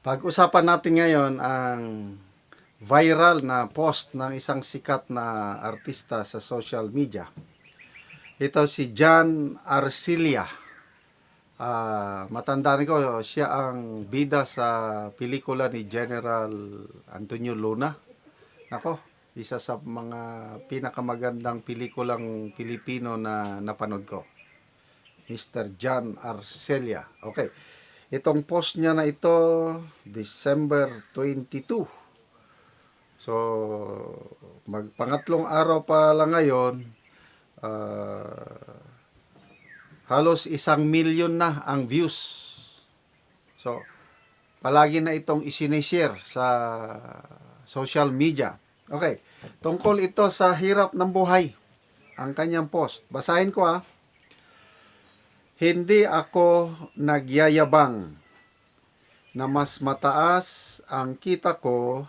Pag-usapan natin ngayon ang viral na post ng isang sikat na artista sa social media. Ito si John Arcilla. Matandaan ko, siya ang bida sa pelikula ni General Antonio Luna. Nako, isa sa mga pinakamagandang pelikulang Pilipino na napanood ko. Mr. John Arcilla. Okay. Itong post niya na ito, December 22. So, magpangatlong araw pa lang ngayon, halos 1,000,000 na ang views. So, palagi na itong isinishare sa social media. Okay, tungkol ito sa hirap ng buhay, ang kanyang post. Basahin ko ha. Hindi ako nagyayabang na mas mataas ang kita ko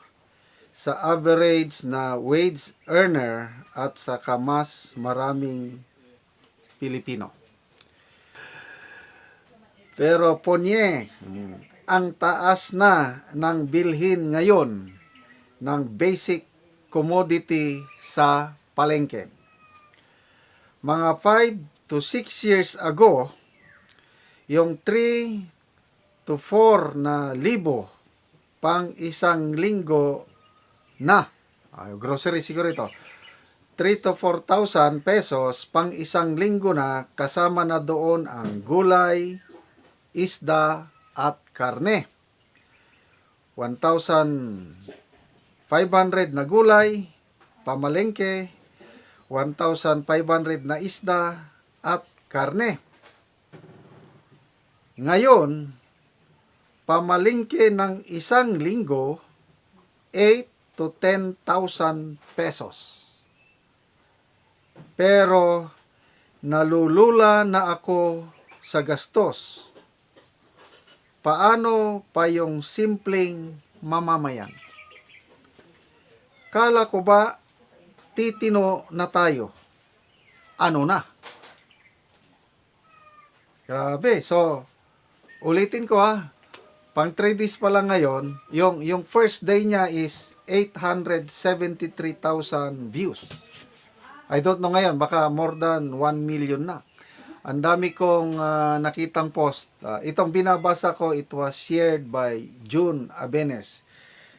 sa average na wage earner at saka mas maraming Pilipino. Pero ponye, ang taas na ng bilhin ngayon ng basic commodity sa palengke. Mga 5 to 6 years ago, yung 3 to 4 na libo pang isang linggo na, grocery siguro ito, 3 to 4,000 pesos pang isang linggo na, kasama na doon ang gulay, isda at karne. 1,500 na gulay, pamalengke, 1,500 na isda at karne. Ngayon, pamalingke ng isang linggo, 8 to 10,000 pesos. Pero nalulula na ako sa gastos. Paano pa yung simpleng mamamayan? Kala ko ba titino na tayo? Ano na? Grabe. So, ulitin ko ha. Pang 3 days pa lang ngayon, yung first day niya is 873,000 views. I don't know ngayon, baka more than 1 million na. Ang dami kong nakitang post. Itong binabasa ko, it was shared by June Abenes.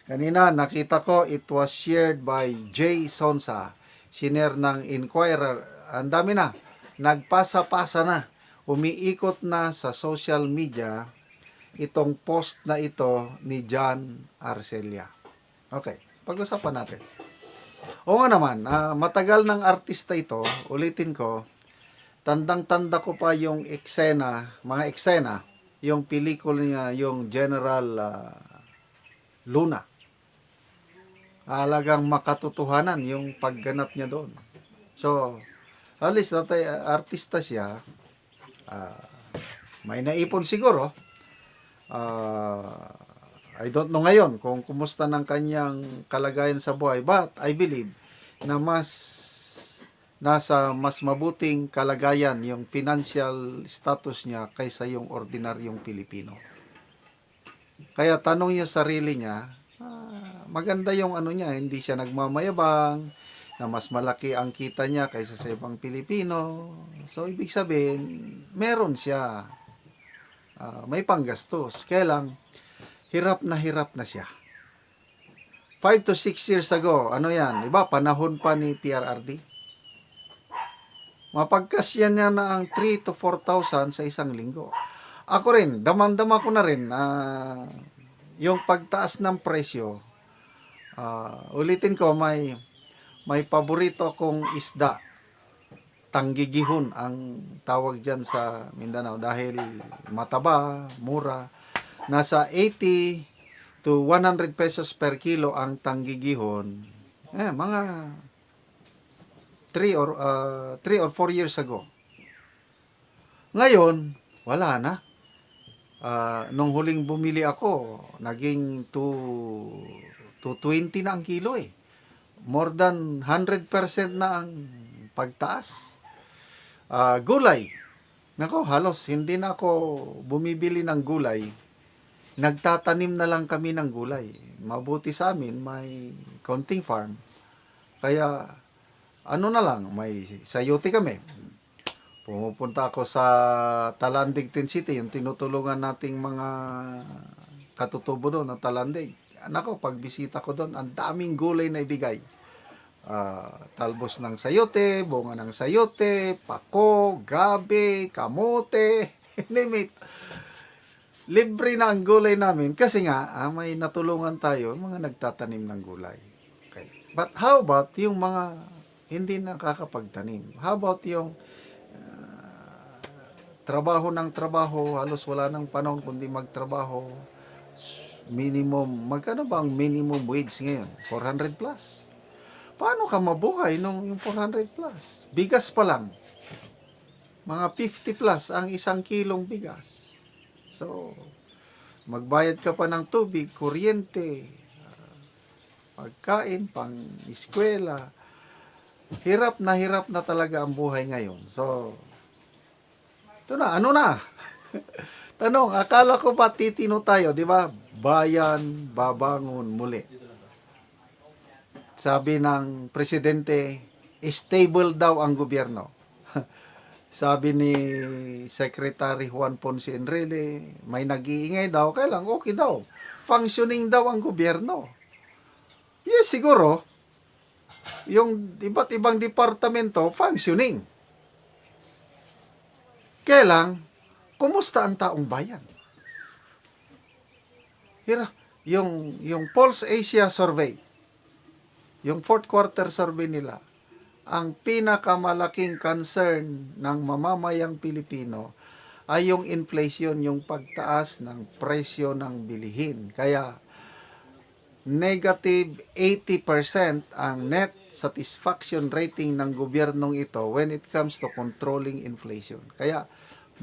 Kanina, nakita ko, it was shared by Jay Sonsa, siner ng Inquirer. Ang dami na. Nagpasa-pasa na. Umiikot na sa social media itong post na ito ni John Arcilla. Okay, pag-usapan natin. Oo nga naman, matagal ng artista ito, ulitin ko, tandang-tanda ko pa yung mga eksena, yung pelikula niya, yung General Luna. Alagang makatotohanan yung pagganap niya doon. So, at least artista siya, may naipon siguro. I don't know ngayon kung kumusta ng kanyang kalagayan sa buhay, but I believe na nasa mas mabuting kalagayan yung financial status niya kaysa yung ordinaryong Pilipino. Kaya tanong niya sarili niya, maganda yung ano niya, hindi siya nagmamayabang, na mas malaki ang kita niya kaysa sa ibang Pilipino. So, ibig sabihin, meron siya. May panggastos. Kaya lang, hirap na siya. 5 to 6 years ago, ano yan? Diba? Panahon pa ni PRRD. Mapagkasya niya na ang 3 to 4,000 sa isang linggo. Ako rin, damang-dama ko na rin yung pagtaas ng presyo. Ulitin ko, may paborito kong isda. Tanggigihon ang tawag dyan sa Mindanao dahil mataba, mura. Nasa 80 to 100 pesos per kilo ang tanggigihon. Mga 3 or 4 years ago. Ngayon, wala na. Nung huling bumili ako, naging 220 na ang kilo eh. More than 100% na ang pagtaas. Gulay. Nako, halos hindi na ako bumibili ng gulay nagtatanim na lang kami ng gulay. Mabuti sa amin, may konting farm. Kaya, ano na lang, may sayote kami. Pumupunta ako sa Talandig, Tin City, yung tinutulungan nating mga katutubo doon ng Talandig. Nako, pagbisita ko doon, ang daming gulay na ibigay. Talbos ng sayote, bunga ng sayote, pako, gabi, kamote, name it. Libre na ang gulay namin kasi nga may natulungan tayo mga nagtatanim ng gulay. Okay. But how about yung mga hindi nakakapagtanim? How about yung trabaho ng trabaho, halos wala nang panahon kundi magtrabaho. Minimum, magkano ba ang minimum wage ngayon? 400 plus. Paano ka mabuhay nung yung 400 plus? Bigas pa lang. Mga 50 plus ang isang kilong bigas. So, magbayad ka pa ng tubig, kuryente, pagkain, pang-eskwela. Hirap na talaga ang buhay ngayon. So, ito na, ano na? Tanong, akala ko ba titino tayo, di ba? Bayan, babangon muli. Sabi ng presidente, stable daw ang gobyerno. Sabi ni Secretary Juan Ponce Enrile, may nag-iingay daw, kailang okay daw. Functioning daw ang gobyerno. Yes, siguro, yung iba't ibang departamento, functioning. Kailang, kumusta ang taong bayan? Yung Pulse Asia Survey, yung 4th quarter survey nila, ang pinakamalaking concern ng mamamayang Pilipino ay yung inflation, yung pagtaas ng presyo ng bilihin. Kaya negative 80% ang net satisfaction rating ng gobyernong ito when it comes to controlling inflation. Kaya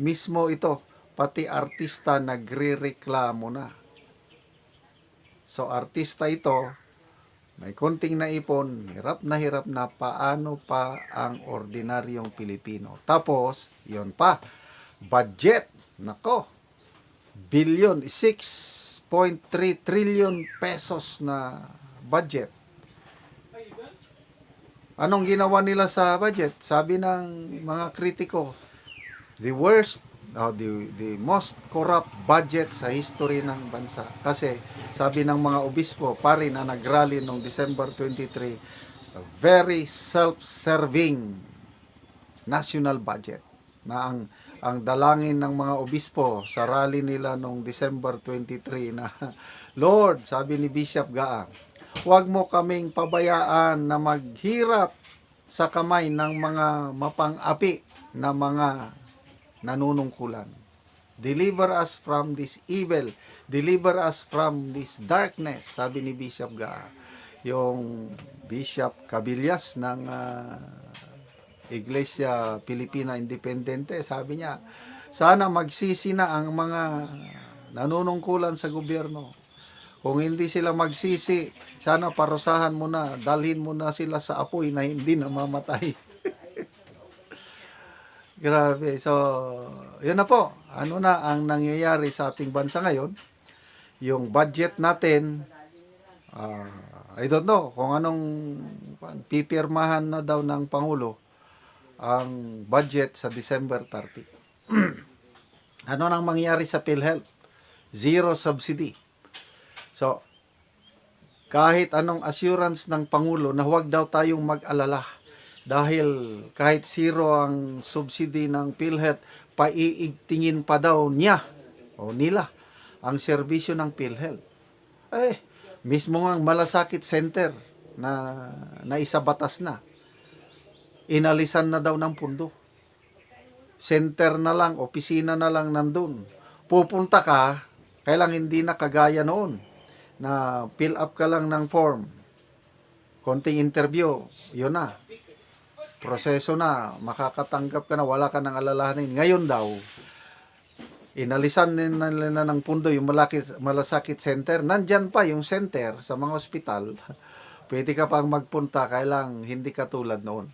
mismo ito, pati artista nagre-reklamo na. So artista ito, may konting naipon, hirap na paano pa ang ordinaryong Pilipino. Tapos, yon pa, budget, nako, billion, 6.3 trillion pesos na budget. Anong ginawa nila sa budget? Sabi ng mga kritiko, the most corrupt budget sa history ng bansa. Kasi sabi ng mga obispo, pari na nagrally noong December 23, a very self-serving national budget. Na ang dalangin ng mga obispo sa rally nila noong December 23 na, Lord, sabi ni Bishop Gaang, huwag mo kaming pabayaan na maghirap sa kamay ng mga mapang-api na mga nanunungkulan. Deliver us from this evil. Deliver us from this darkness, sabi ni Bishop Gaang. Yung Bishop Cabillas ng Iglesia Pilipina Independente, sabi niya, sana magsisi na ang mga nanunungkulan sa gobyerno. Kung hindi sila magsisi, sana parusahan mo na, dalhin mo na sila sa apoy na hindi namamatay. Grabe. So, yun na po. Ano na ang nangyayari sa ating bansa ngayon? Yung budget natin, I don't know kung anong pipirmahan na daw ng Pangulo ang budget sa December 30. Ano nang mangyayari sa PhilHealth? Zero subsidy. So, kahit anong assurance ng Pangulo na huwag daw tayong mag-alala dahil kahit zero ang subsidy ng PhilHealth, paiigtingin pa daw niya o nila ang serbisyo ng PhilHealth. Mismo nga Malasakit Center na naisabatas na, inalisan na daw ng pundo. Center na lang, opisina na lang nandun. Pupunta ka, kailang hindi na kagaya noon na fill up ka lang ng form. Konting interview, yun na. Proseso na, makakatanggap ka na, wala ka nang alalahanin. Ngayon daw, inalisan nila ng pundo yung Malasakit Center. Nandyan pa yung center sa mga ospital. Pwede ka pang magpunta, kailang hindi ka tulad noon.